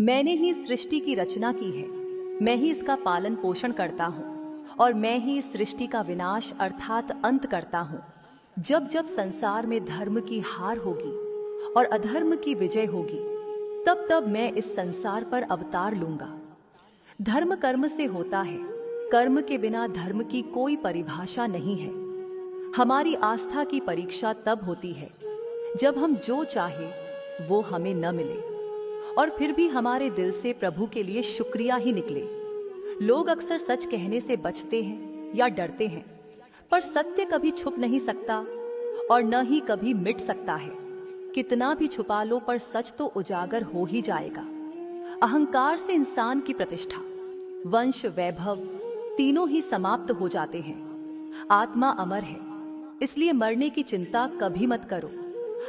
मैंने ही सृष्टि की रचना की है, मैं ही इसका पालन पोषण करता हूँ और मैं ही इस सृष्टि का विनाश अर्थात अंत करता हूँ। जब जब संसार में धर्म की हार होगी और अधर्म की विजय होगी, तब तब मैं इस संसार पर अवतार लूंगा। धर्म कर्म से होता है, कर्म के बिना धर्म की कोई परिभाषा नहीं है। हमारी आस्था की परीक्षा तब होती है जब हम जो चाहे वो हमें न मिले और फिर भी हमारे दिल से प्रभु के लिए शुक्रिया ही निकले। लोग अक्सर सच कहने से बचते हैं या डरते हैं, पर सत्य कभी छुप नहीं सकता और न ही कभी मिट सकता है। कितना भी छुपा लो पर सच तो उजागर हो ही जाएगा। अहंकार से इंसान की प्रतिष्ठा, वंश, वैभव तीनों ही समाप्त हो जाते हैं। आत्मा अमर है, इसलिए मरने की चिंता कभी मत करो।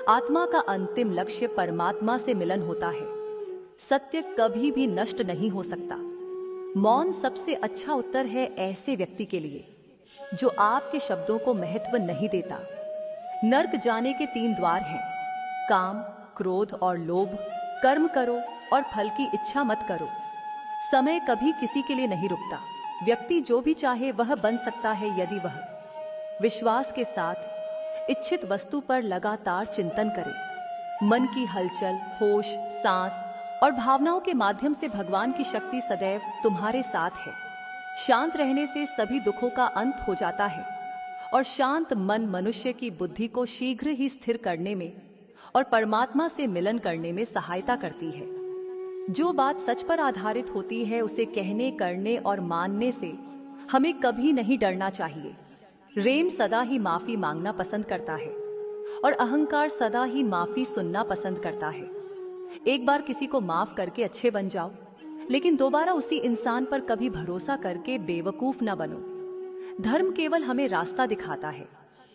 आत्मा का अंतिम लक्ष्य परमात्मा से मिलन होता है। सत्य कभी भी नष्ट नहीं हो सकता। मौन सबसे अच्छा उत्तर है ऐसे व्यक्ति के लिए जो आपके शब्दों को महत्व नहीं देता। नर्क जाने के 3 द्वार हैं, काम, क्रोध और लोभ। कर्म करो और फल की इच्छा मत करो। समय कभी किसी के लिए नहीं रुकता। व्यक्ति जो भी चाहे वह बन सकता है यदि वह विश्वास के साथ इच्छित वस्तु पर लगातार चिंतन करे। मन की हलचल, होश, सांस और भावनाओं के माध्यम से भगवान की शक्ति सदैव तुम्हारे साथ है। शांत रहने से सभी दुखों का अंत हो जाता है और शांत मन मनुष्य की बुद्धि को शीघ्र ही स्थिर करने में और परमात्मा से मिलन करने में सहायता करती है। जो बात सच पर आधारित होती है उसे कहने, करने और मानने से हमें कभी नहीं डरना चाहिए। प्रेम सदा ही माफी मांगना पसंद करता है और अहंकार सदा ही माफी सुनना पसंद करता है। एक बार किसी को माफ करके अच्छे बन जाओ, लेकिन दोबारा उसी इंसान पर कभी भरोसा करके बेवकूफ ना बनो। धर्म केवल हमें रास्ता दिखाता है,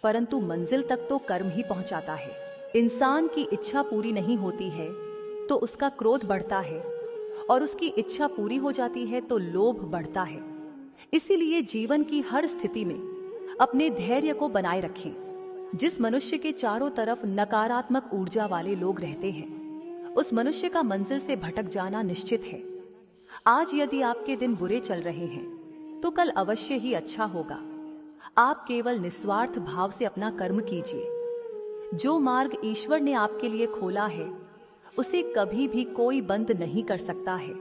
परंतु मंजिल तक तो कर्म ही पहुंचाता है। इंसान की इच्छा पूरी नहीं होती है तो उसका क्रोध बढ़ता है और उसकी इच्छा पूरी हो जाती है तो लोभ बढ़ता है। इसीलिए जीवन की हर स्थिति में अपने धैर्य को बनाए रखें। जिस मनुष्य के चारों तरफ नकारात्मक ऊर्जा वाले लोग रहते हैं, उस मनुष्य का मंजिल से भटक जाना निश्चित है। आज यदि आपके दिन बुरे चल रहे हैं तो कल अवश्य ही अच्छा होगा। आप केवल निस्वार्थ भाव से अपना कर्म कीजिए। जो मार्ग ईश्वर ने आपके लिए खोला है उसे कभी भी कोई बंद नहीं कर सकता है।